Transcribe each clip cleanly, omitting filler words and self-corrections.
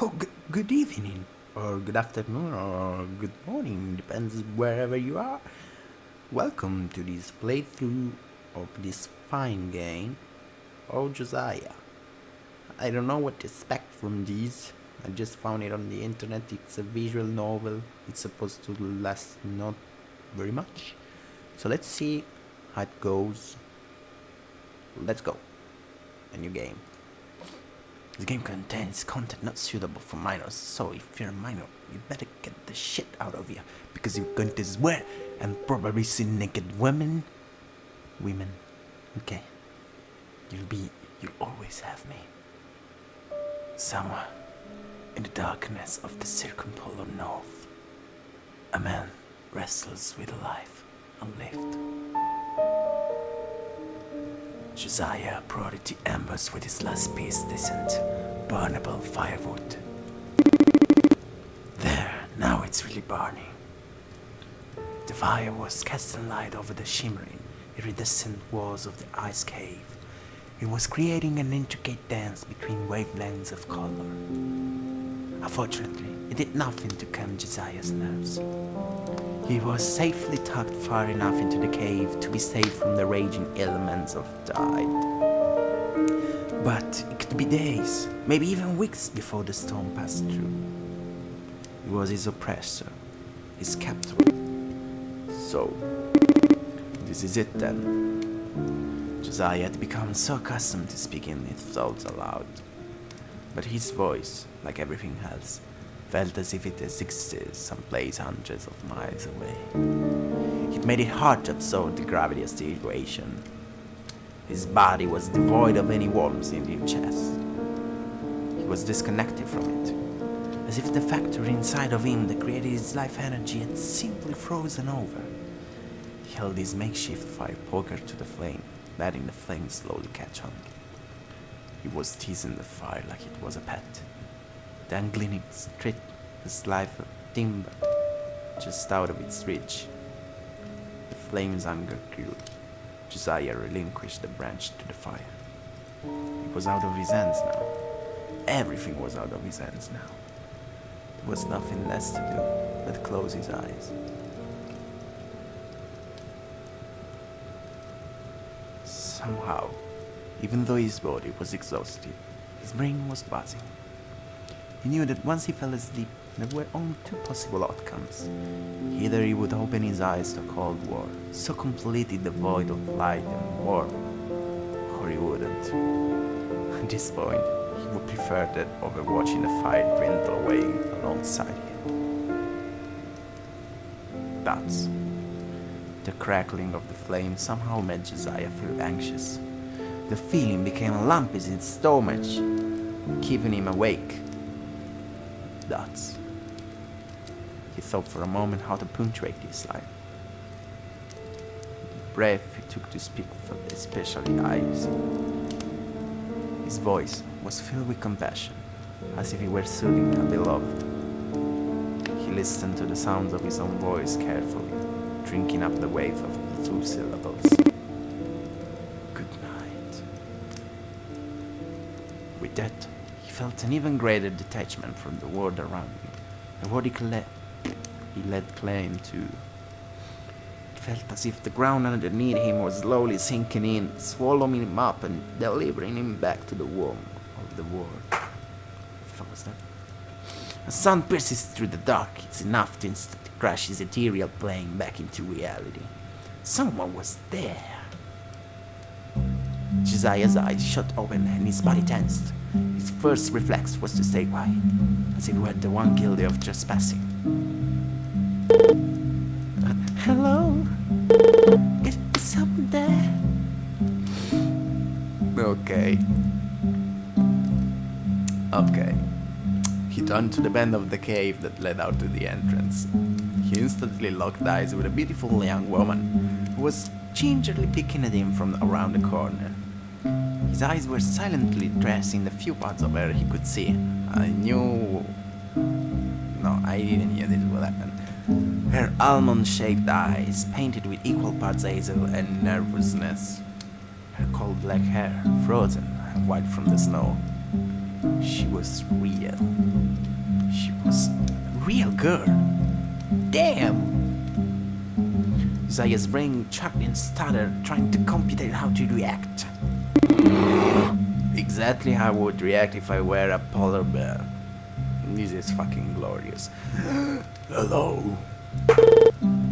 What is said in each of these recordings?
Oh, good evening, or good afternoon, or good morning, depends wherever you are. Welcome to this playthrough of this fine game, oh Josiah. I don't know what to expect from these. I just found it on the internet. It's a visual novel. It's supposed to last not very much. So let's see how it goes. Let's go. A new game. This game contains content not suitable for minors, so if you're a minor, you better get the shit out of here, because you're going to swear and probably see naked women. Okay. You'll always have me. Somewhere in the darkness of the circumpolar north, a man wrestles with life unlived. Josiah prodded the embers with his last piece decent, burnable firewood. There, now it's really burning. The fire was casting light over the shimmering, iridescent walls of the ice cave. It was creating an intricate dance between wavelengths of color. Unfortunately, it did nothing to calm Josiah's nerves. He was safely tucked far enough into the cave to be safe from the raging elements of tide. But it could be days, maybe even weeks before the storm passed through. It was his oppressor, his captor. So, this is it then. Josiah had become so accustomed to speaking his thoughts aloud. But his voice, like everything else, felt as if it existed someplace hundreds of miles away. It made it hard to absorb the gravity of the situation. His body was devoid of any warmth in his chest. He was disconnected from it, as if the factory inside of him that created his life energy had simply frozen over. He held his makeshift fire poker to the flame, letting the flame slowly catch on. He was teasing the fire like it was a pet, dangling it straight a slice of timber just out of its reach. The flame's anger grew. Josiah relinquished the branch to the fire. It was out of his hands now. Everything was out of his hands now. There was nothing less to do but close his eyes. Somehow, even though his body was exhausted, his brain was buzzing. He knew that once he fell asleep, there were only two possible outcomes. Either he would open his eyes to a cold war, so completely devoid of light and warmth, or he wouldn't. At this point, he would prefer that over watching the fire dwindle away alongside him. That's the crackling of the flame somehow made Josiah feel anxious. The feeling became a lump in his stomach, keeping him awake. Dots. He thought for a moment how to punctuate this line. The breath he took to speak felt especially icy. His voice was filled with compassion, as if he were soothing a beloved. He listened to the sounds of his own voice carefully, drinking up the wave of the two syllables. Good night. With that, he felt an even greater detachment from the world around him, the world he laid claim to. It felt as if the ground underneath him was slowly sinking in, swallowing him up and delivering him back to the warmth of the world. What the fuck was that? A sound pierces through the dark. It's enough to instantly crash his ethereal plane back into reality. Someone was there. Josiah's eyes shut open and his body tensed. His first reflex was to stay quiet, as if he were the one guilty of trespassing. Hello? Is someone there? Okay. He turned to the bend of the cave that led out to the entrance. He instantly locked eyes with a beautiful young woman who was gingerly peeking at him from around the corner. His eyes were silently tracing the few parts of her he could see. I didn't hear this will happen. Her almond-shaped eyes, painted with equal parts hazel and nervousness. Her cold black hair, frozen and white from the snow. She was real. real girl. Damn! Josiah's brain chucked and stuttered, trying to compute how to react. Exactly how I would react if I were a polar bear. This is fucking glorious. Hello?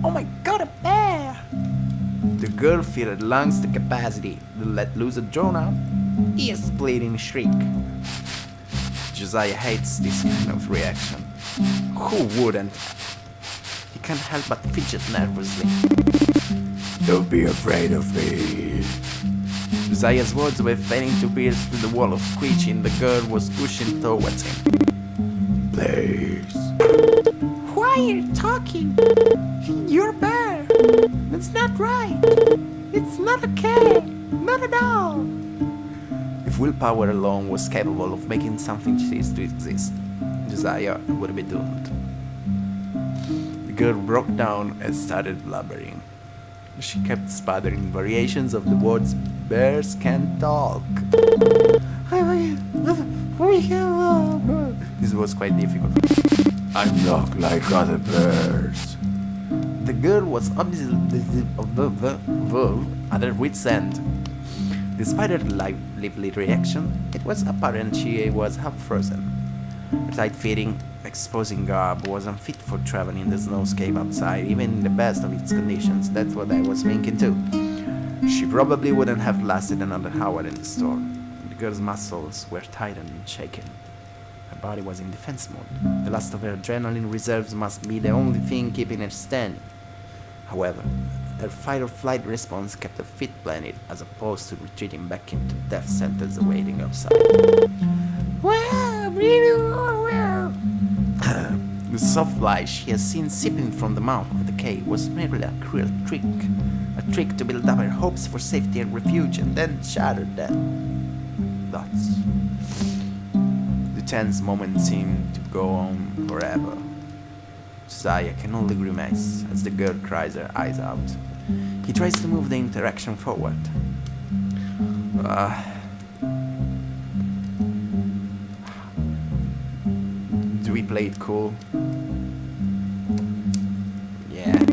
Oh my god, a bear! The girl filled her lungs to capacity to let loose a drawn-out, ear-splitting shriek. Josiah hates this kind of reaction. Who wouldn't? He can't help but fidget nervously. Don't be afraid of me. Josiah's words were failing to pierce through the wall of screeching the girl was pushing towards him. Please. Why are you talking? You're a bear. That's not right. It's not okay. Not at all. If willpower alone was capable of making something cease to exist, Josiah would be doomed. The girl broke down and started blubbering. She kept sputtering variations of the words bears can't talk. This was quite difficult. I'm not like other bears. The girl was obviously at her wit's end. Despite her lively reaction, it was apparent she was half frozen. Her tight-fitting, exposing garb was unfit for traveling in the snowscape outside, even in the best of its conditions. That's what I was thinking too. She probably wouldn't have lasted another hour in the storm. The girl's muscles were tightened and shaken. Her body was in defense mode. The last of her adrenaline reserves must be the only thing keeping her standing. However, her fight-or-flight response kept her feet planted as opposed to retreating back into the death sentence awaiting outside. The soft light she had seen sipping from the mouth of the cave was merely a cruel trick. A trick to build up her hopes for safety and refuge and then shatter them. Thoughts. The tense moment seemed to go on forever. Josiah can only grimace as the girl cries her eyes out. He tries to move the interaction forward. Do we play it cool? Yeah.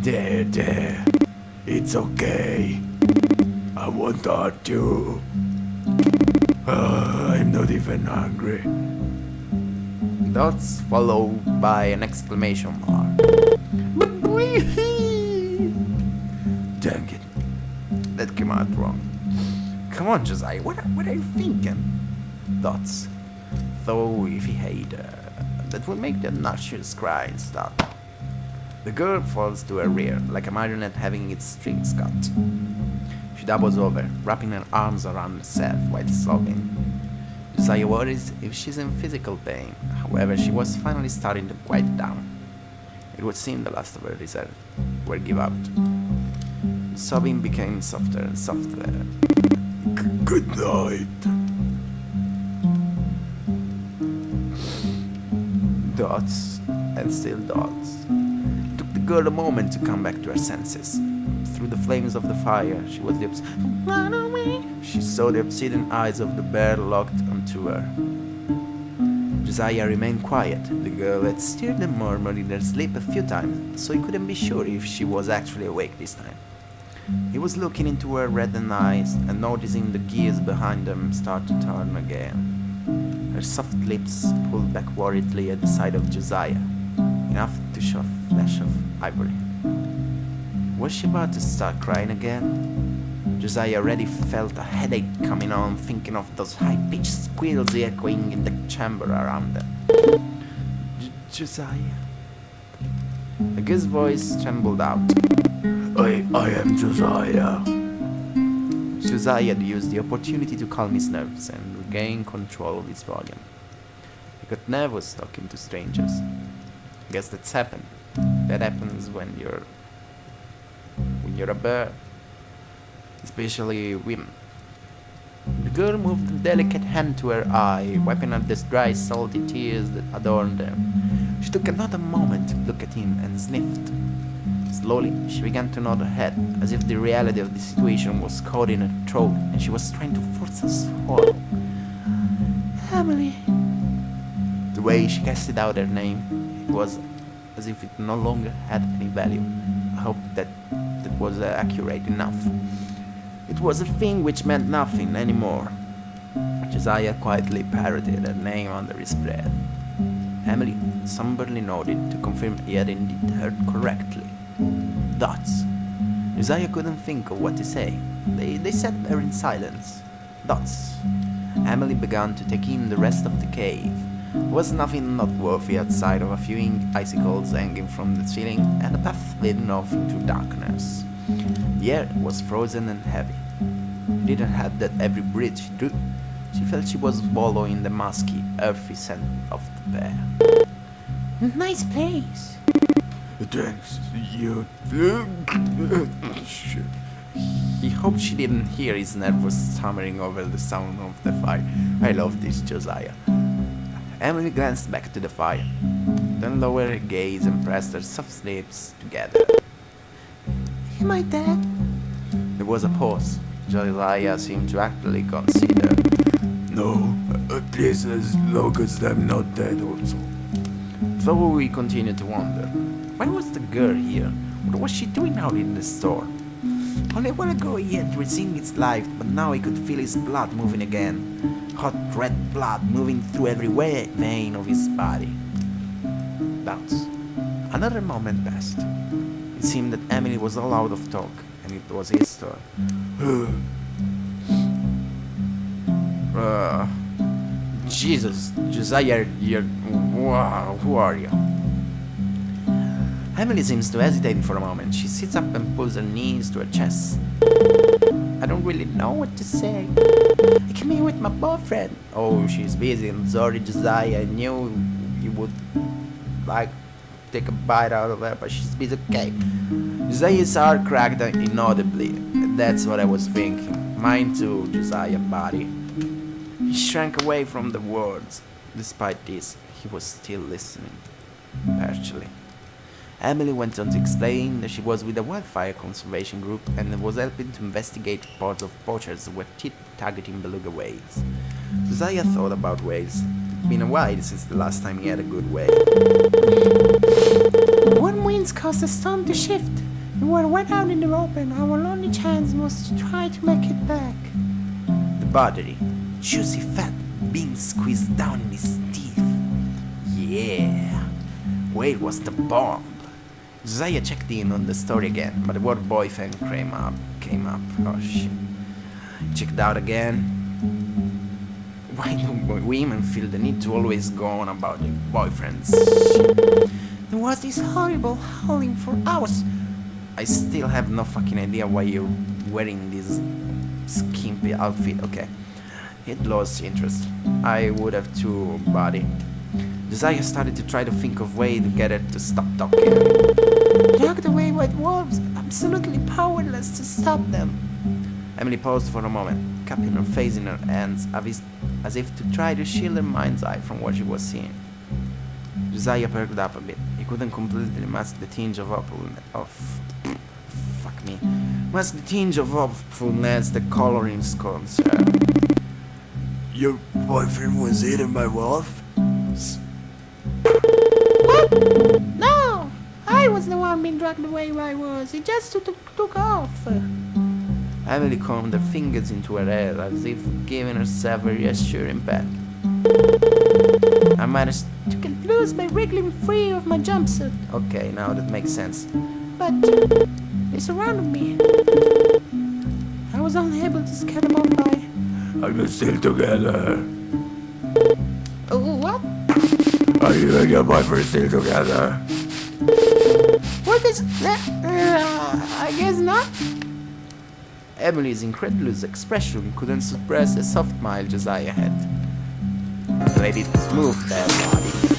There. It's okay. I won't hurt you. I'm not even hungry. Dots followed by an exclamation mark. Dang it. That came out wrong. Come on, Josiah, what are you thinking? Dots. Though if he had, that would make the obnoxious cry and stop. The girl falls to her rear, like a marionette having its strings cut. She doubles over, wrapping her arms around herself while sobbing. Josiah worries if she's in physical pain. However, she was finally starting to quiet down. It would seem the last of her reserve were give out. The sobbing became softer and softer. Good night. Dots, and still dots. It took the girl a moment to come back to her senses. Through the flames of the fire, she saw the obsidian eyes of the bear locked onto her. Josiah remained quiet. The girl had stirred and murmured in her sleep a few times, so he couldn't be sure if she was actually awake this time. He was looking into her reddened eyes and noticing the gears behind them start to turn again. Her soft lips pulled back worriedly at the side of Josiah, enough to show a flash of ivory. Was she about to start crying again? Josiah already felt a headache coming on, thinking of those high-pitched squeals echoing in the chamber around them. Josiah? A girl's voice trembled out. I am Josiah. Josiah used the opportunity to calm his nerves and regain control of his volume. He got nervous talking to strangers. I guess that's happened. That happens when you're a bear. Especially women. The girl moved a delicate hand to her eye, wiping out the dry, salty tears that adorned them. She took another moment to look at him and sniffed. Slowly, she began to nod her head, as if the reality of the situation was caught in her throat and she was trying to force a swallow. Emily. The way she casted out her name, It was as if it no longer had any value. I hope that was accurate enough. It was a thing which meant nothing anymore. Josiah quietly parroted her name under his breath. Emily somberly nodded to confirm he had indeed heard correctly. Dots. Josiah couldn't think of what to say. They sat there in silence. Dots. Emily began to take in the rest of the cave. There was nothing noteworthy outside of a few icicles hanging from the ceiling and a path leading off into darkness. The air was frozen and heavy. She didn't have that every breath she drew. She felt she was swallowing the musky, earthy scent of the bear. Nice place. Thanks, you. He hoped she didn't hear his nervous stammering over the sound of the fire. I love this, Josiah. Emily glanced back to the fire, then lowered her gaze and pressed her soft lips together. Am I dead? There was a pause. Josiah seemed to actually consider. No, at least as long as I'm not dead also. So we continued to wonder. Why was the girl here? What was she doing out in the store? Only a while ago he had resumed his life, but now he could feel his blood moving again. Hot red blood moving through every vein of his body. Doubts. Another moment passed. It seemed that Emily was all out of talk, and it was his turn. Jesus, Josiah, wow, who are you? Emily seems to hesitate for a moment. She sits up and pulls her knees to her chest. I don't really know what to say. I came here with my boyfriend. Oh, she's busy. I'm sorry, Josiah. I knew you would like take a bite out of her, but she's busy. Okay. Josiah's heart cracked inaudibly. That's what I was thinking. Mine too, Josiah, buddy. He shrank away from the words. Despite this, he was still listening. Partially. Emily went on to explain that she was with a wildfire conservation group and was helping to investigate reports of poachers who were targeting beluga whales. Josiah thought about whales. It'd been a while since the last time he had a good whale. Warm winds caused the storm to shift. We were wet out in the open. Our only chance was to try to make it back. The buttery, juicy fat being squeezed down in his teeth. Yeah, whale was the bomb. Josiah checked in on the story again, but the word boyfriend came up. Oh shit. Checked out again. Why do women feel the need to always go on about their boyfriends? There was this horrible howling for hours. I still have no fucking idea why you're wearing this skimpy outfit. Okay. It lost interest. I would have too, buddy. Josiah started to try to think of way to get her to stop talking. Dragged away by wolves, absolutely powerless to stop them. Emily paused for a moment, cupping her face in her hands as if to try to shield her mind's eye from what she was seeing. Josiah perked up a bit. He couldn't completely mask the tinge of hopefulness the color in his concern. Your boyfriend was eaten by wolf? What? No! I was the one being dragged away where I was. He just took off. Emily combed her fingers into her hair as if giving herself a reassuring pat. I managed to get loose by wriggling free of my jumpsuit. Okay, now that makes sense. But they surrounded me. I was only able to scare them off by... Are you still together? What? Are you and your boyfriend still together? What is that? I guess not. Emily's incredulous expression couldn't suppress a soft smile Josiah had. Let it move there, body.